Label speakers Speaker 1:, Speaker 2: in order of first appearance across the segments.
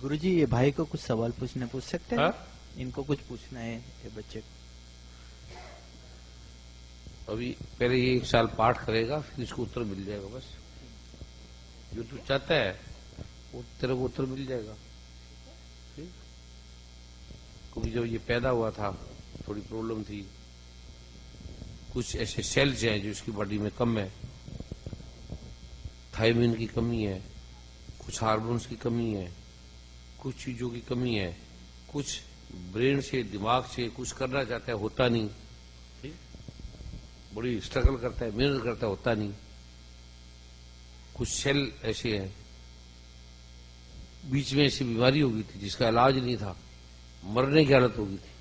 Speaker 1: गुरुजी, ये भाई को कुछ सवाल पूछ सकते हैं?
Speaker 2: हाँ?
Speaker 1: इनको कुछ पूछना है ये बच्चे को।
Speaker 2: अभी पहले ये 1 साल पाठ करेगा, फिर इसको उत्तर मिल जाएगा। बस जो तू चाहता है वो तेरे को उत्तर मिल जाएगा। ठीक? क्योंकि जब ये पैदा हुआ था थोड़ी प्रॉब्लम थी, कुछ ऐसे सेल्स हैं जो इसकी बॉडी में कम है, थायमिन की कमी है, कुछ हार्मोन्स की कमी है, कुछ चीजों की कमी है, कुछ ब्रेन से दिमाग से कुछ करना चाहता है, होता नहीं। ठीक? बड़ी स्ट्रगल करता है, मेहनत करता है, होता नहीं। कुछ सेल ऐसे हैं, बीच में ऐसी बीमारी हो गई थी जिसका इलाज नहीं था, मरने की हालत हो गई थी।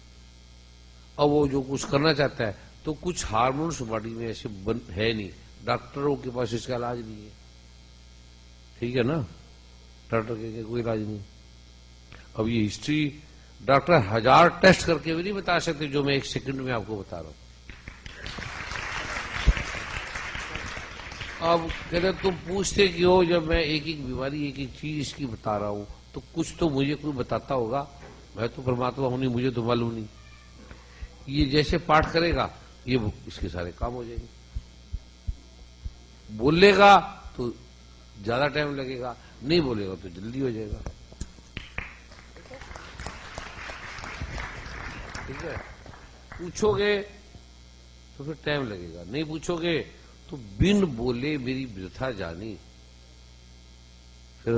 Speaker 2: अब वो जो कुछ करना चाहता है तो कुछ हार्मोन्स बॉडी में ऐसे है नहीं, डॉक्टरों के पास इसका इलाज नहीं है। ठीक है ना? डॉक्टर के कोई इलाज नहीं। अब ये हिस्ट्री डॉक्टर 1000 टेस्ट करके भी नहीं बता सकते जो मैं 1 सेकंड में आपको बता रहा हूं। अब कहते तुम पूछते क्यों, जब मैं एक एक बीमारी एक एक चीज इसकी बता रहा हूं तो कुछ तो मुझे कोई बताता होगा। मैं तो परमात्मा हूं नहीं, मुझे तो मालूम नहीं। ये जैसे पाठ करेगा ये इसके सारे काम हो जाएंगे। बोलेगा तो ज्यादा टाइम लगेगा, नहीं बोलेगा तो जल्दी हो जाएगा। ठीक है? पूछोगे तो फिर टाइम लगेगा, नहीं पूछोगे तो बिन बोले मेरी वृथा जानी। फिर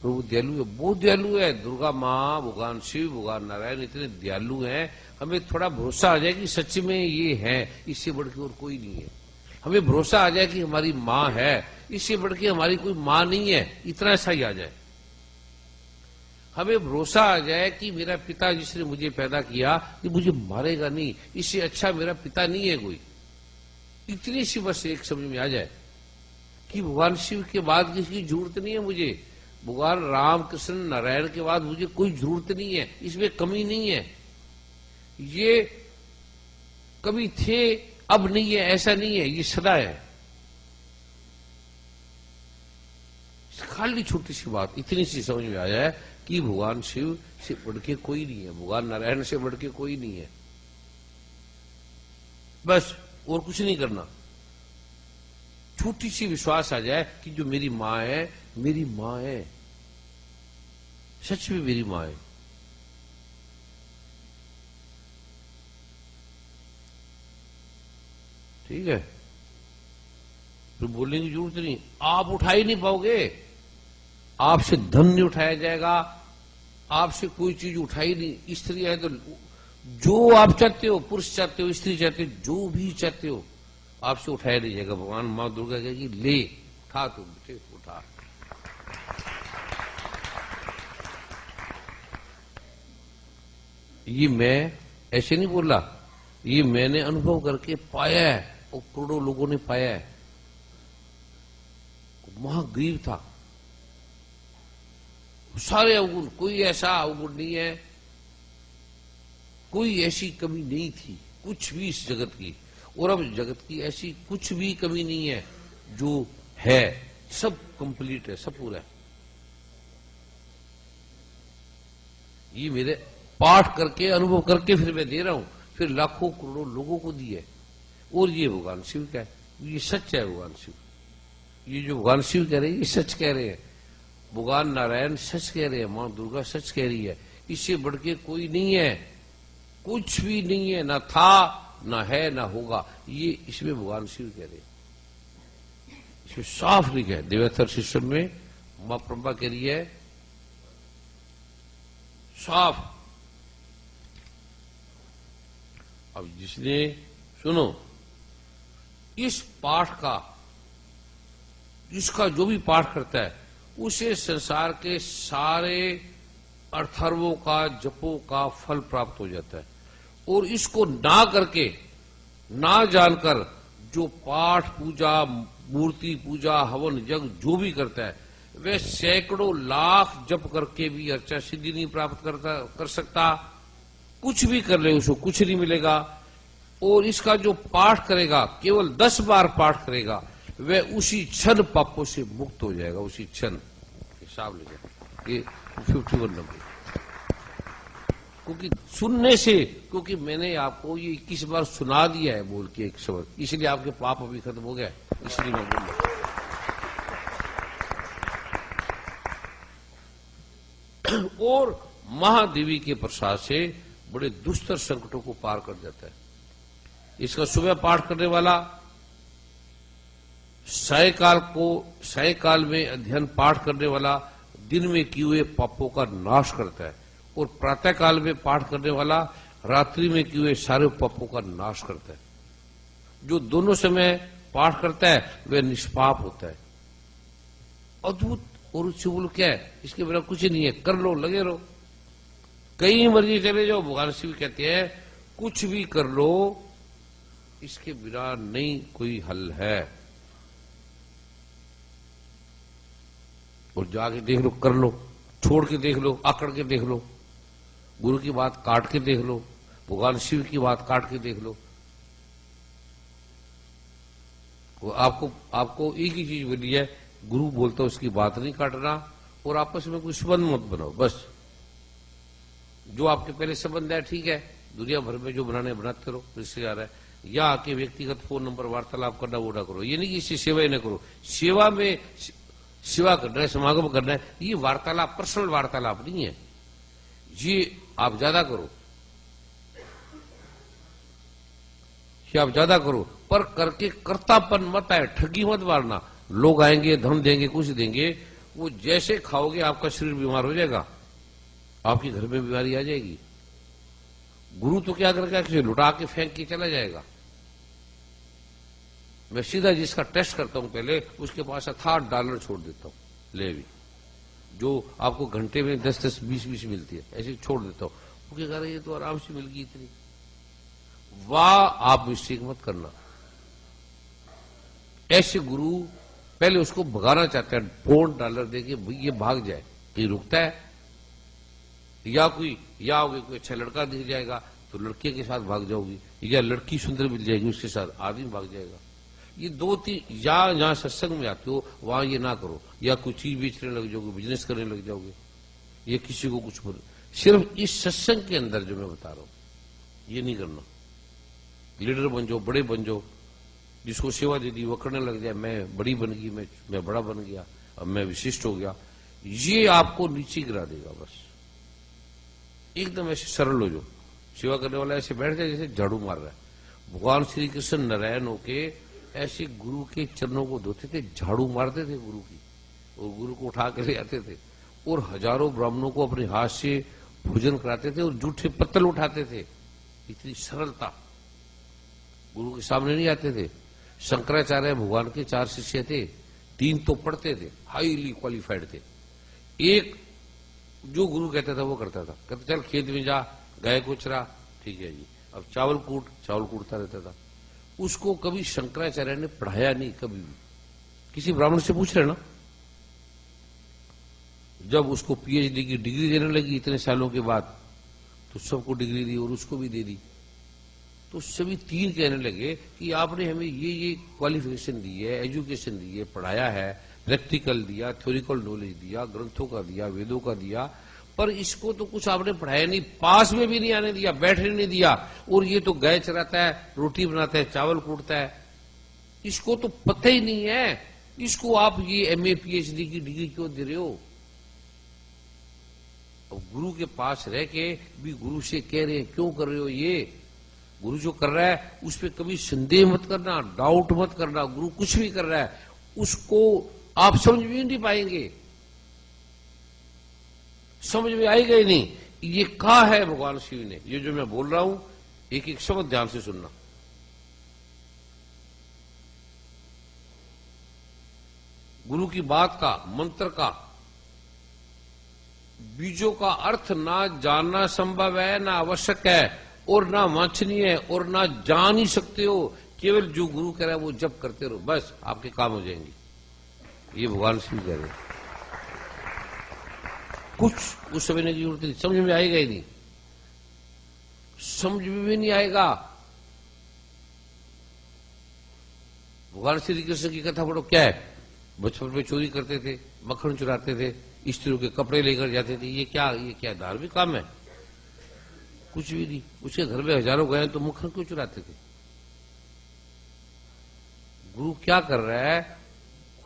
Speaker 2: प्रभु दयालु है, बहुत दयालु है। दुर्गा माँ, भगवान शिव, भगवान नारायण इतने दयालु हैं, हमें थोड़ा भरोसा आ जाए कि सच में ये है, इससे बढ़ के और कोई नहीं है। हमें भरोसा आ जाए कि हमारी माँ है, इससे बढ़ के हमारी कोई माँ नहीं है, इतना ऐसा ही आ जाए। हमें भरोसा आ जाए कि मेरा पिता जिसने मुझे पैदा किया ये मुझे मारेगा नहीं, इससे अच्छा मेरा पिता नहीं है कोई। इतनी सी बस एक समझ में आ जाए कि भगवान शिव के बाद किसी की जरूरत नहीं है मुझे, भगवान राम कृष्ण नारायण के बाद मुझे कोई जरूरत नहीं है, इसमें कमी नहीं है। ये कभी थे अब नहीं है, ऐसा नहीं है, ये सदा है। खाली छोटी सी बात इतनी सी समझ में आ जाए कि भगवान शिव से बढ़ के कोई नहीं है, भगवान नारायण से बढ़ के कोई नहीं है। बस और कुछ नहीं करना। छोटी सी विश्वास आ जाए कि जो मेरी मां है, मेरी मां है, सच में मेरी मां है। ठीक है? फिर बोलने की जरूरत नहीं, आप उठा ही नहीं पाओगे। आपसे धन नहीं उठाया जाएगा, आपसे कोई चीज उठाई नहीं। स्त्री है तो जो आप चाहते हो, पुरुष चाहते हो, स्त्री चाहते हो, जो भी चाहते हो, आपसे उठाया नहीं जाएगा। भगवान मां दुर्गा कहेगी ले उठा, तुम बेटे उठा। ये मैं ऐसे नहीं बोला, ये मैंने अनुभव करके पाया है और करोड़ों लोगों ने पाया है। महागरीब था, सारे अवगुण, कोई ऐसा अवगुण नहीं है, कोई ऐसी कमी नहीं थी कुछ भी इस जगत की। और अब जगत की ऐसी कुछ भी कमी नहीं है जो है, सब कंप्लीट है, सब पूरा है। ये मेरे पाठ करके अनुभव करके फिर मैं दे रहा हूं, फिर लाखों करोड़ों लोगों को दी है। और ये भगवान शिव का है, ये सच है। भगवान शिव, ये जो भगवान शिव कह रहे हैं ये सच कह रहे हैं, भगवान नारायण सच कह रहे हैं, मां दुर्गा सच कह रही है। इससे बढ़ के कोई नहीं है, कुछ भी नहीं है, ना था, ना है, ना होगा। ये इसमें भगवान शिव कह रहे हैं, इसमें साफ लिखा है। देवतर शिष्य में मां प्रभा कह रही है साफ। अब जिसने सुनो इस पाठ का, जिसका जो भी पाठ करता है उसे संसार के सारे अर्थर्वों का, जपों का फल प्राप्त हो जाता है। और इसको ना करके, ना जानकर जो पाठ पूजा, मूर्ति पूजा, हवन यज्ञ जो भी करता है, वह सैकड़ों लाख जप करके भी अर्चा सिद्धि नहीं प्राप्त कर सकता। कुछ भी कर ले उसको कुछ नहीं मिलेगा। और इसका जो पाठ करेगा, केवल 10 बार पाठ करेगा, वह उसी क्षण पापों से मुक्त हो जाएगा, उसी क्षण। हिसाब ले जाए। ये 51 नंबर, क्योंकि सुनने से, क्योंकि मैंने आपको ये 21 बार सुना दिया है बोल के एक शब्द, इसलिए आपके पाप अभी खत्म हो गया, इसलिए मैं बोल रहा हूं। और महादेवी के प्रसाद से बड़े दुस्तर संकटों को पार कर जाता है। इसका सुबह पाठ करने वाला सायकाल में अध्ययन पाठ करने वाला दिन में किए हुए पापों का नाश करता है, और प्रातः काल में पाठ करने वाला रात्रि में किए हुए सारे पापों का नाश करता है। जो दोनों समय पाठ करता है वह निष्पाप होता है। अद्भुत। और उससे बोलो क्या है, इसके बिना कुछ नहीं है, कर लो, लगे रहो, कहीं मर्जी चले जाओ। भगवान शिव कहते हैं कुछ भी कर लो, इसके बिना नहीं कोई हल है। और जाके देख लो, कर लो, छोड़ के देख लो, आकड़ के देख लो, गुरु की बात काट के देख लो, भगवान शिव की बात काट के देख लो। वो आपको एक ही चीज बोली है, गुरु बोलता है उसकी बात नहीं काटना, और आपस में कोई संबंध मत बनाओ। बस जो आपके पहले संबंध है ठीक है, दुनिया भर में जो बनाने बनाते रहो, रिश्तेदार है, या आके व्यक्तिगत फोन नंबर वार्तालाप करना वो ना करो। ये नहीं कि इससे सेवा ही ना करो, सेवा में सेवा करना है, समागम करना है, ये वार्तालाप पर्सनल वार्तालाप नहीं है, ये आप ज्यादा करो, ये आप ज्यादा करो, पर करके कर्तापन मत आए, ठगी मत मारना। लोग आएंगे, धन देंगे, कुछ देंगे, वो जैसे खाओगे आपका शरीर बीमार हो जाएगा, आपके घर में बीमारी आ जाएगी। गुरु तो क्या करेगा, किसी लुटा के फेंक के चला जाएगा। मैं सीधा जिसका टेस्ट करता हूं पहले, उसके पास $1,000 छोड़ देता हूं, ले भी, जो आपको घंटे में 10-10, 20-20 मिलती है, ऐसे छोड़ देता हूं। वो क्या कह रहे, ये तो आराम से मिल गई इतनी। वाह, आप मिस्टेक मत करना। ऐसे गुरु पहले उसको भगाना चाहते हैं, $4 देके ये भाग जाए, कहीं रुकता है, या कोई अच्छा लड़का दिख जाएगा तो लड़के के साथ भाग जाओगी, या लड़की सुंदर मिल जाएगी उसके साथ आदमी भाग जाएगा। ये 2-3, या जहां सत्संग में आते हो वहां ये ना करो, या कोई चीज बेचने लग जाओगे, बिजनेस करने लग जाओगे, या किसी को कुछ बोलो। सिर्फ इस सत्संग के अंदर जो मैं बता रहा हूं ये नहीं करना। लीडर बन जाओ, बड़े बन जाओ, जिसको सेवा दे दी वो करने लग जाए, मैं बड़ी बन गई, मैं बड़ा बन गया, अब मैं विशिष्ट हो गया, ये आपको नीचे गिरा देगा। बस एकदम ऐसे सरल हो जाओ, सेवा करने वाला ऐसे बैठ जाए जैसे झाड़ू मार रहा है। भगवान श्री कृष्ण नारायण होके ऐसे गुरु के चरणों को धोते थे, झाड़ू मारते थे गुरु की, और गुरु को उठा के ले आते थे, और हजारों ब्राह्मणों को अपने हाथ से भोजन कराते थे, और जूठे पत्तल उठाते थे। इतनी सरलता, गुरु के सामने नहीं आते थे। शंकराचार्य भगवान के 4 शिष्य थे, 3 तो पढ़ते थे, हाईली क्वालिफाइड थे, एक जो गुरु कहता था वो करता था। कहता चल खेत में जा, गाय को चरा, ठीक है जी, अब चावल कूटता रहता था। उसको कभी शंकराचार्य ने पढ़ाया नहीं, कभी भी। किसी ब्राह्मण से पूछ रहे ना, जब उसको पीएचडी की डिग्री देने लगी इतने सालों के बाद, तो सबको डिग्री दी और उसको भी दे दी। तो सभी 3 कहने लगे कि आपने हमें ये क्वालिफिकेशन दी है, एजुकेशन दी है, पढ़ाया है, प्रैक्टिकल दिया, थ्योरिकल नॉलेज दिया, ग्रंथों का दिया, वेदों का दिया, पर इसको तो कुछ आपने पढ़ाया नहीं, पास में भी नहीं आने दिया, बैठने नहीं दिया, और ये तो गाय चराता है, रोटी बनाता है, चावल कूटता है, इसको तो पता ही नहीं है, इसको आप ये एमए पीएचडी की डिग्री क्यों दे रहे हो? और गुरु के पास रह के भी गुरु से कह रहे हैं क्यों कर रहे हो ये? गुरु जो कर रहा है उस पर कभी संदेह मत करना, डाउट मत करना। गुरु कुछ भी कर रहा है उसको आप समझ भी नहीं पाएंगे, समझ में आएगा ही नहीं। ये कहा है भगवान शिव ने, ये जो मैं बोल रहा हूं एक एक शब्द ध्यान से सुनना। गुरु की बात का, मंत्र का, बीजों का अर्थ ना जानना संभव है, ना आवश्यक है, और ना वांछनीय है, और ना जान ही सकते हो। केवल जो गुरु कह रहा है वो जप करते रहो, बस आपके काम हो जाएंगे। ये भगवान शिव कह रहे हैं। कुछ उस समझने की जरूरत नहीं, समझ में आएगा ही नहीं, समझ में भी नहीं आएगा। भगवान श्री कृष्ण की कथा पढ़ो, क्या है? बचपन में चोरी करते थे, मक्खन चुराते थे, स्त्रियों के कपड़े लेकर जाते थे। ये क्या धार्मिक काम है? कुछ भी नहीं। उसके घर में हजारों गए तो मक्खन क्यों चुराते थे? गुरु क्या कर रहा है?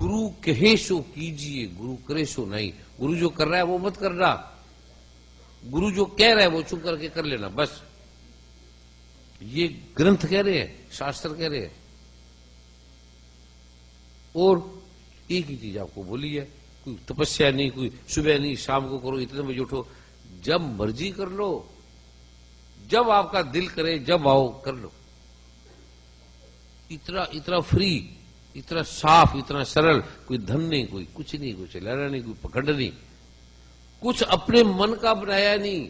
Speaker 2: गुरु कहे सो कीजिए, गुरु करे सो नहीं। गुरु जो कर रहा है वो मत करना, गुरु जो कह रहा है वो चुप करके कर लेना, बस। ये ग्रंथ कह रहे हैं, शास्त्र कह रहे हैं। और एक ही चीज आपको बोली है, कोई तपस्या नहीं, कोई सुबह नहीं शाम को करो, इतने बजे उठो, जब मर्जी कर लो, जब आपका दिल करे जब आओ कर लो। इतना फ्री, इतना साफ, इतना सरल, कोई धन नहीं, कोई कुछ नहीं, कुछ लेना नहीं, कोई पकड़ नहीं, कुछ अपने मन का बनाया नहीं।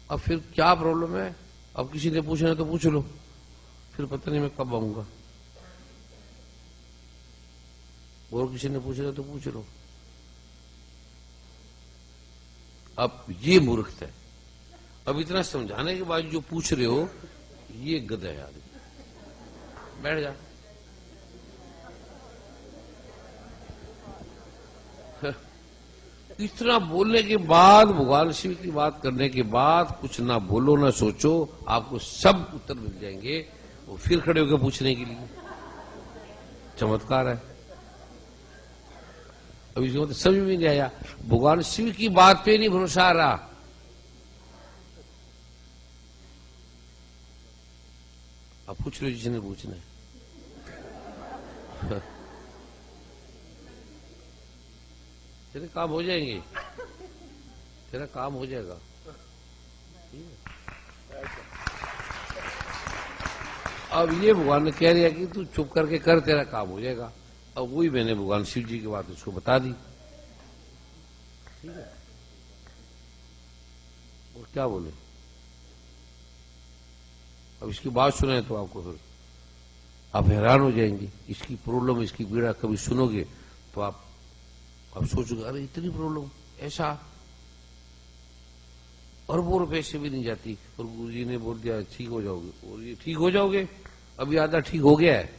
Speaker 2: अब फिर क्या प्रॉब्लम है? अब किसी ने पूछना तो पूछ लो, फिर पता नहीं मैं कब आऊंगा। और किसी ने पूछना तो पूछ लो। अब ये मूर्खता है। अब इतना समझाने के बाद जो पूछ रहे हो, ये गधा है आदमी। बैठ जा। इतना बोलने के बाद, भगवान शिव की बात करने के बाद कुछ ना बोलो ना सोचो, आपको सब उत्तर मिल जाएंगे। वो फिर खड़े होकर पूछने के लिए, चमत्कार है। अब इसको मतलब समझ में नहीं आया, भगवान शिव की बात पे नहीं भरोसा आ रहा। अब पूछ लो जिसने पूछना है। तेरे काम हो जाएंगे, तेरा काम हो जाएगा। अब ये भगवान ने कह दिया कि तू चुप करके कर, तेरा काम हो जाएगा। अब वही मैंने भगवान शिव जी की बात उसको बता दी। ठीक है, और क्या बोले? अब इसकी बात सुने तो आपको फिर आप हैरान हो जाएंगे। इसकी प्रॉब्लम, इसकी पीड़ा कभी सुनोगे तो आप सोचोगे, अरे इतनी प्रॉब्लम, ऐसा अरबों रुपए से भी नहीं जाती। और गुरु जी ने बोल दिया ठीक हो जाओगे, और ये ठीक हो जाओगे। अभी आधा ठीक हो गया है,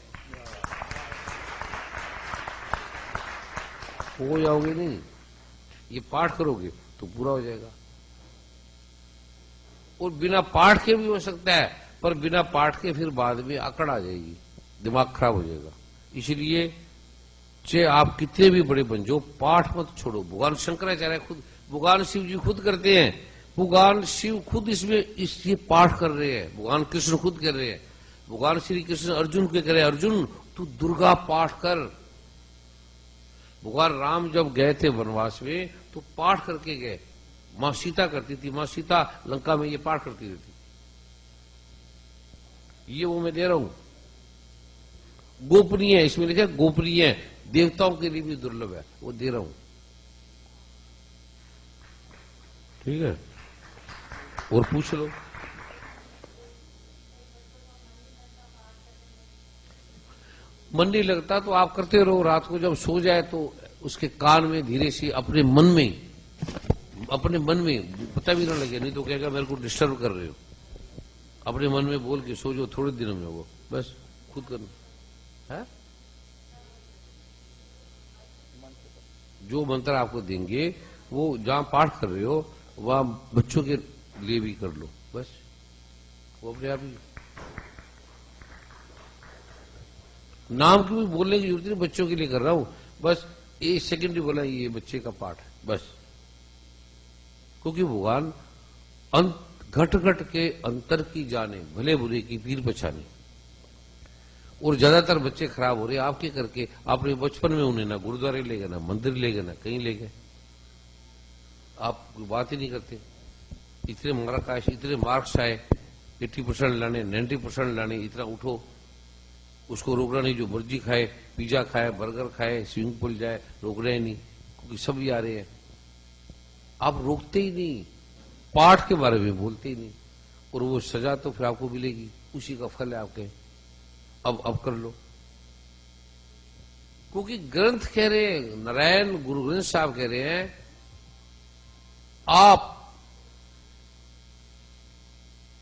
Speaker 2: हो जाओगे नहीं। ये पाठ करोगे तो पूरा हो जाएगा। और बिना पाठ के भी हो सकता है, पर बिना पाठ के फिर बाद में अकड़ आ जाएगी, दिमाग खराब हो जाएगा। इसलिए चाहे आप कितने भी बड़े बन जाओ, पाठ मत छोड़ो। भगवान शंकराचार्य खुद, भगवान शिव जी खुद करते हैं। भगवान शिव खुद इसमें पाठ कर रहे हैं। भगवान कृष्ण खुद कर रहे हैं। भगवान श्री कृष्ण अर्जुन के कह रहे हैं, अर्जुन तू दुर्गा पाठ कर। भगवान राम जब गए थे वनवास में तो पाठ करके गए। मां सीता करती थी, मां सीता लंका में ये पाठ करती रहती। ये वो मैं दे रहा हूं, गोपनीय है, इसमें लिखा है गोपनीय है, देवताओं के लिए भी दुर्लभ है, वो दे रहा हूं। ठीक है, और पूछ लो। मन नहीं लगता तो आप करते रहो। रात को जब सो जाए तो उसके कान में धीरे से अपने मन में पता भी ना लगे, नहीं तो कहेगा मेरे को डिस्टर्ब कर रहे हो। अपने मन में बोल के सो जाओ, थोड़े दिनों में वो बस खुद करना है। जो मंत्र आपको देंगे वो जहां पाठ कर रहे हो वहां बच्चों के लिए भी कर लो, बस वो अपने आप ही। नाम की भी बोलने की जरूरत नहीं, बच्चों के लिए कर रहा हूं, बस 1 सेकंड ही बोला ये बच्चे का पाठ है, बस। क्योंकि भगवान घट घट के अंतर की जाने, भले बुरे की पीर पछाने। और ज्यादातर बच्चे खराब हो रहे आपके करके। आपने बचपन में उन्हें ना गुरुद्वारे ले गए, ना मंदिर ले गए, ना कहीं ले गए। आप बात ही नहीं करते। इतने मार्क्स, इतने मार्क्स आए, 80% लाने, 90% लाने, इतना उठो। उसको रोकना नहीं, जो मर्जी खाए, पिज्जा खाए, बर्गर खाए, स्विमिंग पूल जाए, रोकना ही नहीं, क्योंकि सब ही आ रहे हैं। आप रोकते ही नहीं, पाठ के बारे में बोलते ही नहीं। और वो सजा तो फिर आपको मिलेगी, उसी का फल है आपके। अब कर लो, क्योंकि ग्रंथ कह रहे हैं, नारायण गुरु ग्रंथ साहब कह रहे हैं, आप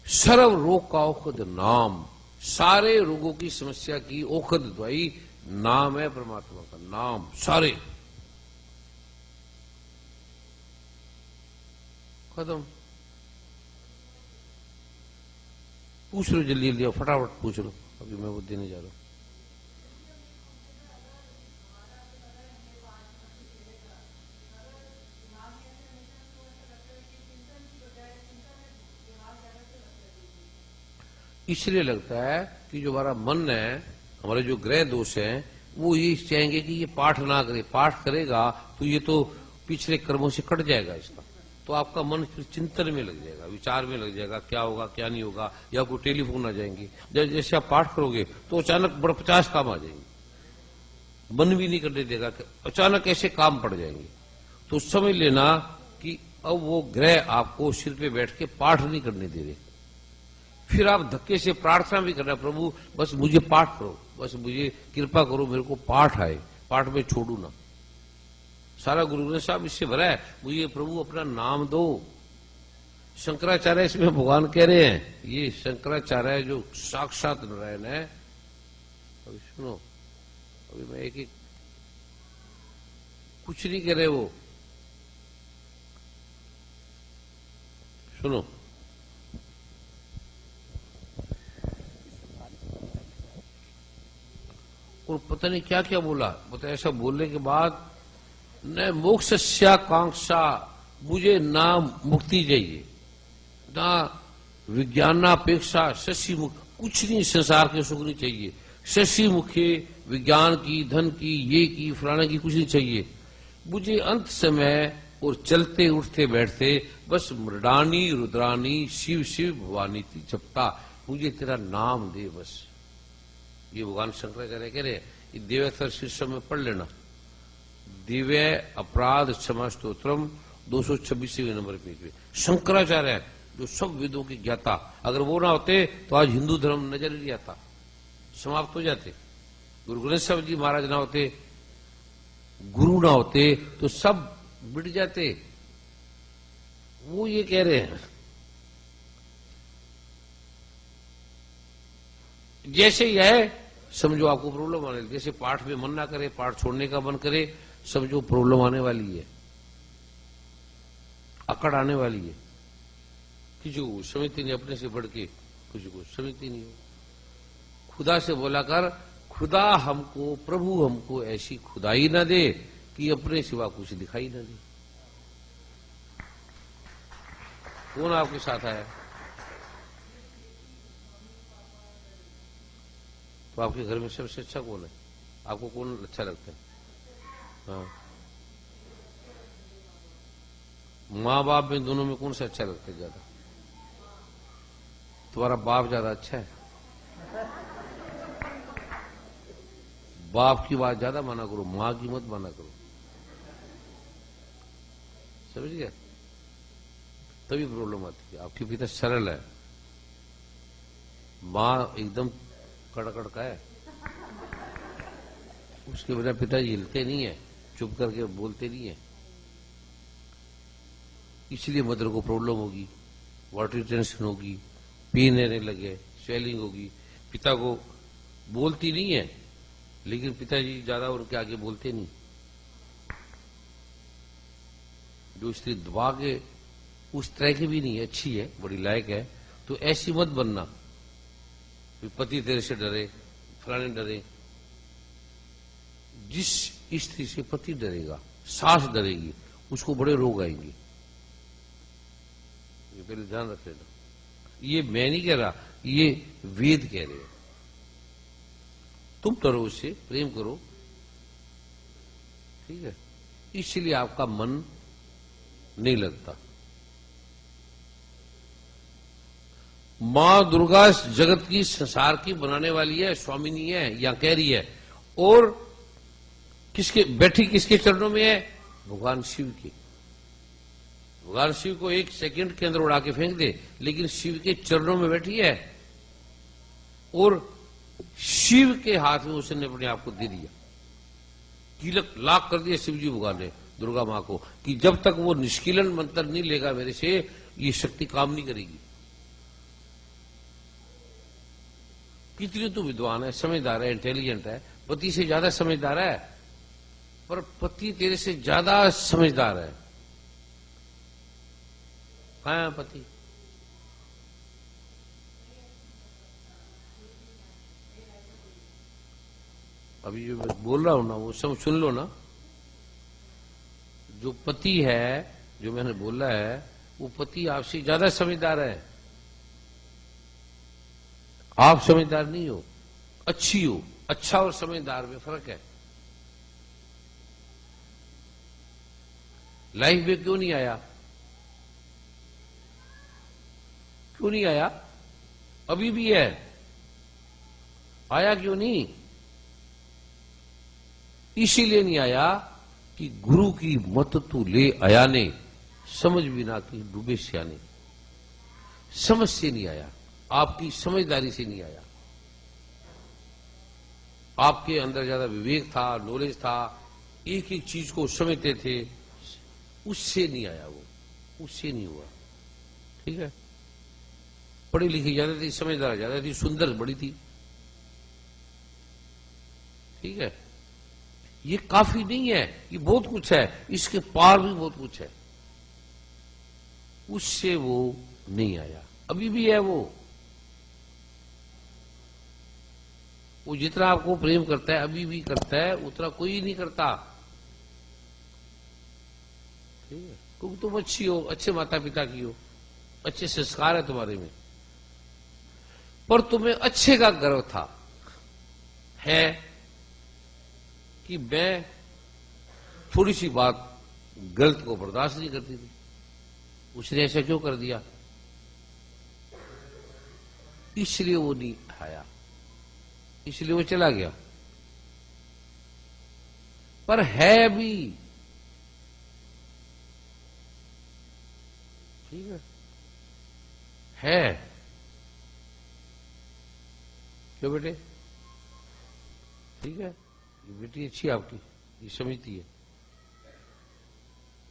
Speaker 2: सर्व रोग का औषध नाम, सारे रोगों की समस्या की औषध दवाई नाम है परमात्मा का नाम। सारे खत्म। पूछ लो जल्दी जल्दी, फटाफट पूछ लो, अभी मैं वो देने जा रहा हूं। इसलिए लगता है कि जो हमारा मन है, हमारे जो ग्रह दोष हैं, वो ये चाहेंगे कि ये पाठ ना करे। पाठ करेगा तो ये तो पिछले कर्मों से कट जाएगा इसका, तो आपका मन फिर चिंतन में लग जाएगा, विचार में लग जाएगा, क्या होगा क्या नहीं होगा, या कोई टेलीफोन आ जाएंगे। जैसे आप पाठ करोगे तो अचानक बड़ा 50 काम आ जाएंगे, मन भी नहीं करने देगा, अचानक ऐसे काम पड़ जाएंगे। तो समझ लेना कि अब वो ग्रह आपको सिर पे बैठ के पाठ नहीं करने दे रहे। फिर आप धक्के से प्रार्थना भी करना, प्रभु बस मुझे पाठ करो, बस मुझे कृपा करो, मेरे को पाठ आए, पाठ में छोड़ू ना। सारा गुरु ग्रंथ साहब इससे भरा है, मुझे प्रभु अपना नाम दो। शंकराचार्य इसमें भगवान कह रहे हैं, ये शंकराचार्य जो साक्षात नारायण है। अभी सुनो, अभी मैं एक एक कुछ नहीं कह रहे वो, सुनो। और पता नहीं क्या क्या बोला, पता ऐसा बोलने के बाद न मोक्षस्याकांक्षा, मुझे ना मुक्ति चाहिए, ना विज्ञानापेक्षा शशि मुख, कुछ नहीं संसार के सुख नहीं चाहिए। शशि मुखे विज्ञान की, धन की, ये की, फलाने की कुछ नहीं चाहिए। मुझे अंत समय और चलते उठते बैठते बस मृडानी रुद्रानी शिव शिव भवानी थी जपता, मुझे तेरा नाम दे बस। ये भगवान शंकराचार्य कह रहे हैं, ये देवेतर शीर्षक में पढ़ लेना, दिव्य अपराध क्षमा स्तोत्रम 226वें नंबर पेज पे। शंकराचार्य जो सब वेदों के ज्ञाता, अगर वो ना होते तो आज हिंदू धर्म नजर ही नहीं आता, समाप्त हो जाते। गुरु ग्रंथ साहब जी महाराज ना होते, गुरु ना होते तो सब मिट जाते। वो ये कह रहे हैं, जैसे यह समझो आपको प्रॉब्लम आने, जैसे पाठ में मन ना करे, पाठ छोड़ने का मन करे, समझो प्रॉब्लम आने वाली है, अकड़ आने वाली है। किसी को समझती नहीं, अपने से बढ़ के किसी को समझती नहीं हो। खुदा से बोला कर, खुदा हमको, प्रभु हमको ऐसी खुदाई ना दे कि अपने सिवा कुछ दिखाई ना दे। कौन आपके साथ आया? तो आपके घर में सबसे अच्छा कौन है? आपको कौन अच्छा लगता है? हाँ, माँ बाप में दोनों में कौन सा अच्छा लगता है ज्यादा? तुम्हारा बाप ज्यादा अच्छा है। बाप की बात ज्यादा माना करो, माँ की मत माना करो, समझ गया? तभी प्रॉब्लम आती है। आपके पिता सरल है, माँ एकदम कड़कड़ का है, उसके बिना पिताजी हिलते नहीं है, चुप करके बोलते नहीं है, इसलिए मदर को प्रॉब्लम होगी, वाटर टेंशन होगी, पेन आने लगे, स्वेलिंग होगी। पिता को बोलती नहीं है, लेकिन पिताजी ज्यादा उनके आगे बोलते नहीं। जो स्त्री दबा के उस तरह की भी नहीं है, अच्छी है, बड़ी लायक है, तो ऐसी मत बनना पति तेरे से डरे, फलाने डरे। जिस स्त्री से पति डरेगा, सास डरेगी, उसको बड़े रोग आएंगे, ये पहले ध्यान रख लेना। ये मैं नहीं कह रहा, ये वेद कह रहे हैं। तुम डरो उससे, प्रेम करो, ठीक है? इसलिए आपका मन नहीं लगता। मां दुर्गा जगत की, संसार की बनाने वाली है, स्वामिनी है, या कह रही है। और किसके बैठी, किसके चरणों में है? भगवान शिव की। भगवान शिव को एक सेकंड के अंदर उड़ा के फेंक दे, लेकिन शिव के चरणों में बैठी है, और शिव के हाथ में उसने अपने आप को दे दिया, कीलक लाक कर दिया शिव जी भगवान ने दुर्गा मां को, कि जब तक वो निष्कीलन मंत्र नहीं लेगा मेरे से, ये शक्ति काम नहीं करेगी। कितनी तू विद्वान है, समझदार है, इंटेलिजेंट है, पति से ज्यादा समझदार है, पर पति तेरे से ज्यादा समझदार है। कहाँ है पति? अभी जो मैं बोल रहा हूं ना वो सब सुन लो ना। जो पति है, जो मैंने बोला है, वो पति आपसे ज्यादा समझदार है। आप समझदार नहीं हो, अच्छी हो। अच्छा और समझदार में फर्क है। लाइफ में क्यों नहीं आया? क्यों नहीं आया? अभी भी है। आया क्यों नहीं? इसीलिए नहीं आया कि गुरु की मत तू ले आया ने, समझ बिना की डूबे सियाने। समझ से नहीं आया, आपकी समझदारी से नहीं आया। आपके अंदर ज्यादा विवेक था, नॉलेज था, एक एक चीज को समझते थे, उससे नहीं आया वो, उससे नहीं हुआ। ठीक है? पढ़ी लिखी ज्यादा थी, समझदार ज्यादा थी, सुंदर बड़ी थी। ठीक है? ये काफी नहीं है, ये बहुत कुछ है, इसके पार भी बहुत कुछ है। उससे वो नहीं आया, अभी भी है वो जितना आपको प्रेम करता है अभी भी करता है, उतना कोई नहीं करता। ठीक है? क्योंकि तुम अच्छी हो, अच्छे माता पिता की हो, अच्छे संस्कार है तुम्हारे में, पर तुम्हें अच्छे का गर्व था है कि मैं थोड़ी सी बात गलत को बर्दाश्त नहीं करती थी। उसने ऐसा क्यों कर दिया? इसलिए वो नहीं आया, इसलिए वो चला गया। पर है भी। ठीक है? क्यों बेटे? ठीक है? ये बेटी अच्छी है आपकी, ये समझती है,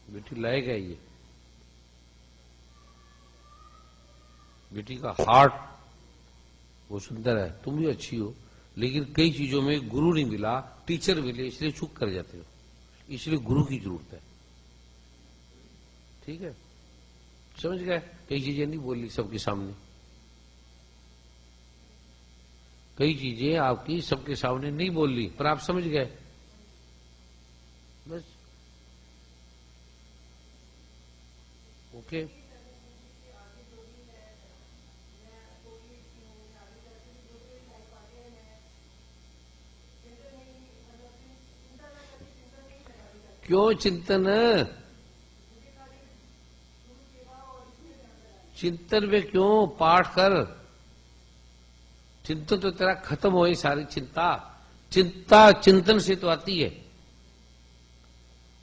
Speaker 2: बेटी लायक है। ये बेटी का हार्ट वो सुंदर है, तुम भी अच्छी हो, लेकिन कई चीजों में गुरु नहीं मिला, टीचर मिले, इसलिए चूक कर जाते हो। इसलिए गुरु की जरूरत है। ठीक है? समझ गए? कई चीजें नहीं बोली सबके सामने, कई चीजें आपकी सबके सामने नहीं बोली, पर आप समझ गए बस। ओके? क्यों चिंतन? चिंतन में क्यों? पाठ कर। चिंतन तो तेरा खत्म हो ही सारी चिंता। चिंता चिंतन से तो आती है।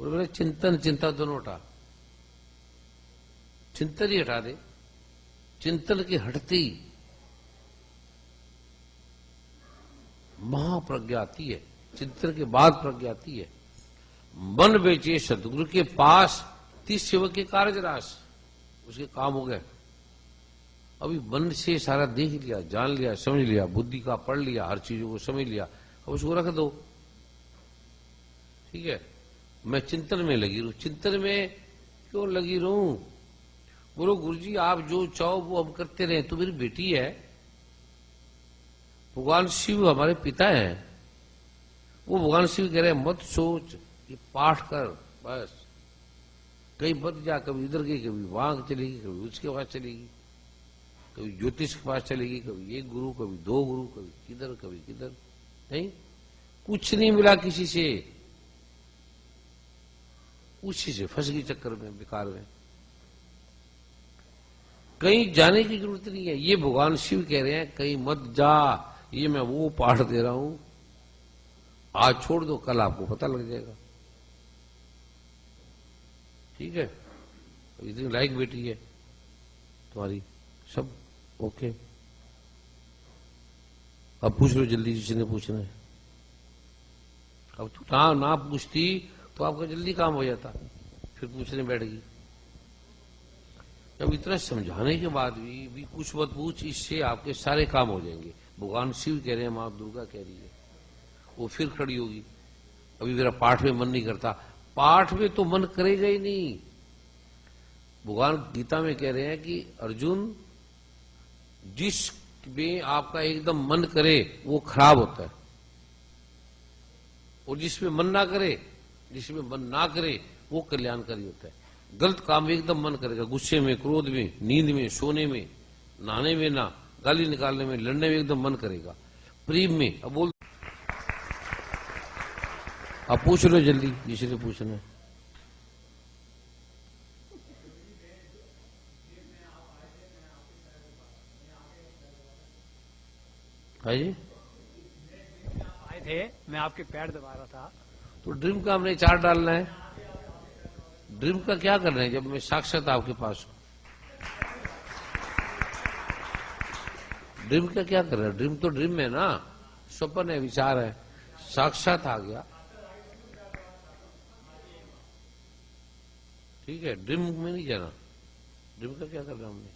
Speaker 2: बोले चिंतन चिंता दोनों हटा, चिंतन ही हटा दे। चिंतन की हटती महाप्रज्ञा आती है, चिंतन के बाद प्रज्ञा आती है। मन बेचे सदगुरु के पास, 30 सेवक के कार्य रास, उसके काम हो गए। अभी मन से सारा देख लिया, जान लिया, समझ लिया, बुद्धि का पढ़ लिया, हर चीजों को समझ लिया, अब उसको रख दो। ठीक है? मैं चिंतन में लगी रहूं। चिंतन में क्यों लगी रहूं? बोलो गुरुजी आप जो चाहो वो हम करते रहे। तू मेरी बेटी है, भगवान शिव हमारे पिता हैं, वो भगवान शिव कह रहे हैं मत सोच, ये पाठ कर बस। कहीं मत जा, कभी इधर गई, कभी वहां चलेगी, कभी उसके पास चलेगी, कभी ज्योतिष के पास चलेगी, कभी एक गुरु, कभी 2 गुरु, कभी किधर कभी किधर। नहीं, कुछ नहीं मिला किसी से, उसी से फंस गई चक्कर में, बेकार में। कहीं जाने की जरूरत नहीं है। ये भगवान शिव कह रहे हैं कहीं मत जा, ये मैं वो पाठ दे रहा हूं, आज छोड़ दो, कल आपको पता लग जाएगा। ठीक है? इतनी लायक बेटी है तुम्हारी, सब ओके। अब पूछ लो जल्दी जिसने पूछना है। अब तू ना पूछती तो आपका जल्दी काम हो जाता, फिर पूछने बैठ गई। जब इतना समझाने के बाद भी कुछ मत पूछ, इससे आपके सारे काम हो जाएंगे। भगवान शिव कह रहे हैं, मां दुर्गा कह रही है, वो फिर खड़ी होगी। अभी मेरा पाठ में मन नहीं करता, पाठ में तो मन करेगा ही नहीं। भगवान गीता में कह रहे हैं कि अर्जुन, जिस में आपका एकदम मन करे वो खराब होता है, और जिसमें मन ना करे, जिसमें मन ना करे वो कल्याणकारी होता है। गलत काम में एकदम मन करेगा, गुस्से में, क्रोध में, नींद में, सोने में, नहाने में ना, गाली निकालने में, लड़ने में एकदम मन करेगा। प्रेम में अब बोल, आप पूछ लो जल्दी जिसने पूछना है। हाँ जी,
Speaker 3: आए थे, मैं आपके पैर दबा रहा था।
Speaker 2: तो ड्रीम का हमने चार्ट डालना है। ड्रीम का क्या करना है जब मैं साक्षात आपके पास हूं? ड्रीम का क्या कर रहा है? ड्रीम तो ड्रीम है ना, स्वप्न है, विचार है। साक्षात आ गया, ठीक है। ड्रीम में नहीं जाना। ड्रीम का क्या करना हमने?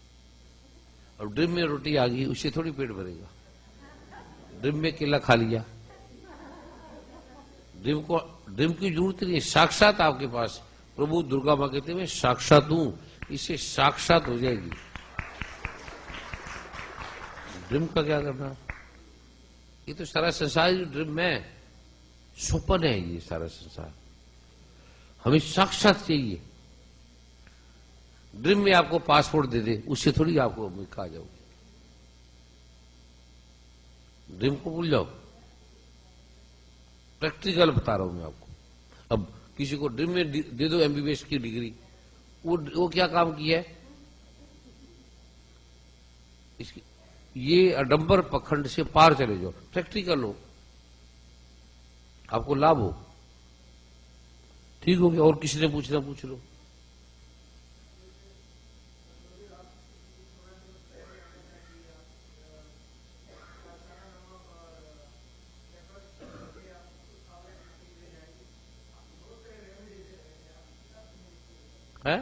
Speaker 2: अब ड्रीम में रोटी आ गई, उससे थोड़ी पेट भरेगा। ड्रीम में केला खा लिया, ड्रीम की जरूरत नहीं है। साक्षात आपके पास, प्रभु दुर्गा मां कहते हैं मैं साक्षात हूं, इससे साक्षात हो जाएगी। ड्रीम का क्या करना? ये तो सारा संसार जो ड्रीम में स्वप्न है, ये सारा संसार हमें साक्षात चाहिए। ड्रीम में आपको पासपोर्ट दे दे, उससे थोड़ी आपको अमेरिका आ जाओगे। ड्रीम को भूल जाओ। प्रैक्टिकल बता रहा हूं मैं आपको। अब किसी को ड्रीम में दे दो एमबीबीएस की डिग्री, वो क्या काम किया है? इसकी ये अडंबर पखंड से पार चले जाओ, प्रैक्टिकल हो, आपको लाभ हो। ठीक हो गया? और किसी ने पूछना पूछ लो। है?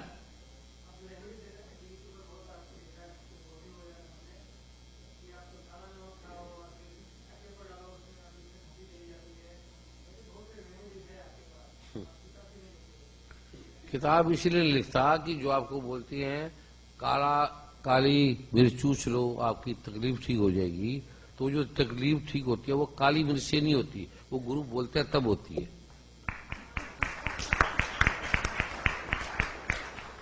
Speaker 2: किताब इसलिए लिखता कि जो आपको बोलती हैं काली मिर्च चूस लो आपकी तकलीफ ठीक हो जाएगी, तो जो तकलीफ ठीक होती है वो काली मिर्च से नहीं होती, वो गुरु बोलते हैं तब होती है।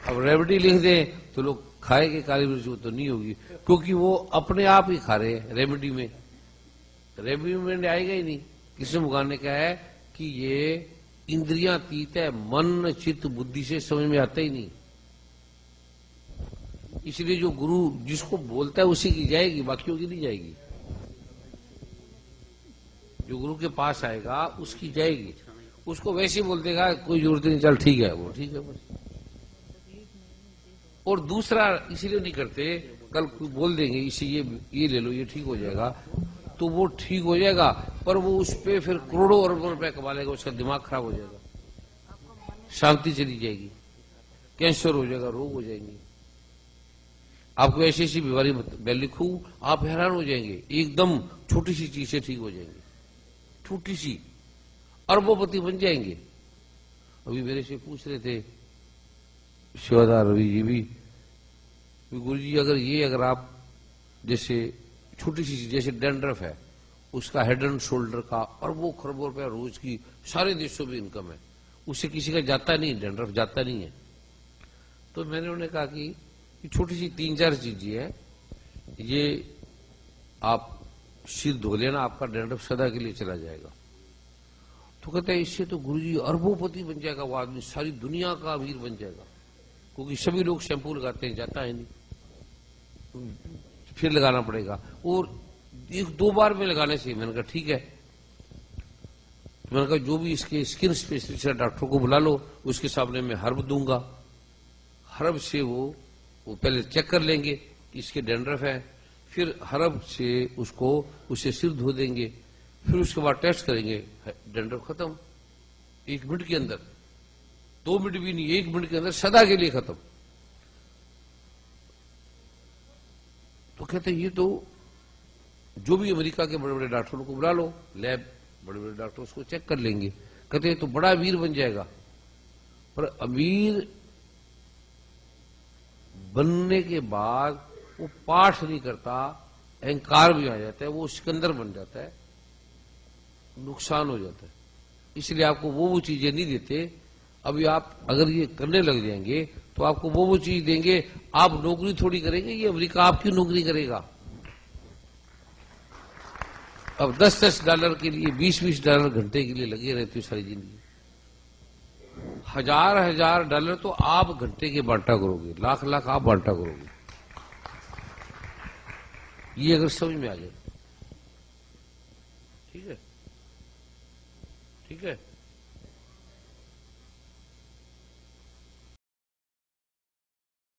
Speaker 2: अब रेवड़ी लिख दें तो लोग खाएंगे काली मिर्च, वो तो नहीं होगी, क्योंकि वो अपने आप ही खा रहे हैं। रेमेडी में आएगा ही नहीं। कृष्ण भगवान ने कहा है कि ये इंद्रियां अतीत है, मन चित्त बुद्धि से समझ में आता ही नहीं। इसलिए जो गुरु जिसको बोलता है उसी की जाएगी, बाकियों की नहीं जाएगी। जो गुरु के पास आएगा उसकी जाएगी, उसको वैसे ही बोल देगा कोई जरूरत नहीं, चल ठीक है, वो ठीक है बस। और दूसरा इसीलिए नहीं करते, कल बोल देंगे इसे ये ले लो, ये ठीक हो जाएगा, तो वो ठीक हो जाएगा, पर वो उस पे फिर करोड़ों अरबों रुपए कमा लेगा, उसका दिमाग खराब हो जाएगा, शांति चली जाएगी, कैंसर हो जाएगा, रोग हो जाएंगे। आपको ऐसी ऐसी बीमारी मैं लिखूं, आप हैरान हो जाएंगे, एकदम छोटी सी चीज से ठीक हो जाएंगे, छोटी सी, अरबोपति बन जाएंगे। अभी मेरे से पूछ रहे थे शिवादार रवि जी भी, गुरु जी अगर आप जैसे छोटी सी चीज जैसे डैंड्रफ है, उसका हेड एंड शोल्डर का अरबों खरबों रुपया रोज की सारे देशों में इनकम है, उससे किसी का जाता नहीं, डैंड्रफ जाता नहीं है। तो मैंने उन्हें कहा कि छोटी सी 3-4 चीजें हैं, ये आप सिर धो लेना, आपका डैंड्रफ सदा के लिए चला जाएगा। तो कहते हैं इससे तो गुरुजी अरबोपति बन जाएगा, वो आदमी सारी दुनिया का अमीर बन जाएगा, क्योंकि सभी लोग शैम्पू लगाते हैं, जाता है नहीं, फिर लगाना पड़ेगा, और 1-2 बार में लगाने से। मैंने कहा ठीक है। मैंने कहा जो भी इसके स्किन स्पेशलिस्ट है डॉक्टर को बुला लो, उसके सामने मैं हर्ब दूंगा, हर्ब से वो पहले चेक कर लेंगे कि इसके डैंड्रफ है, फिर हर्ब से उससे सिर धो देंगे, फिर उसके बाद टेस्ट करेंगे, डैंड्रफ खत्म 1 मिनट के अंदर, 2 मिनट भी नहीं, 1 मिनट के अंदर सदा के लिए खत्म। तो कहते ये तो जो भी अमेरिका के बड़े बड़े डॉक्टरों को बुला लो, लैब बड़े बड़े डॉक्टर उसको चेक कर लेंगे, कहते ये तो बड़ा अमीर बन जाएगा। पर अमीर बनने के बाद वो पाठ नहीं करता, अहंकार भी आ जाता है, वो सिकंदर बन जाता है, नुकसान हो जाता है। इसलिए आपको वो चीजें नहीं देते। अभी आप अगर ये करने लग जाएंगे तो आपको वो चीज देंगे, आप नौकरी थोड़ी करेंगे, ये अमेरिका आपकी नौकरी करेगा। अब 10-10 डॉलर के लिए, 20-20 डॉलर घंटे के लिए लगे रहते हो सारी जिंदगी। 1000-1000 डॉलर तो आप घंटे के बांटा करोगे, लाख आप बांटा करोगे। ये अगर समझ में आ जाए, ठीक है, ठीक है।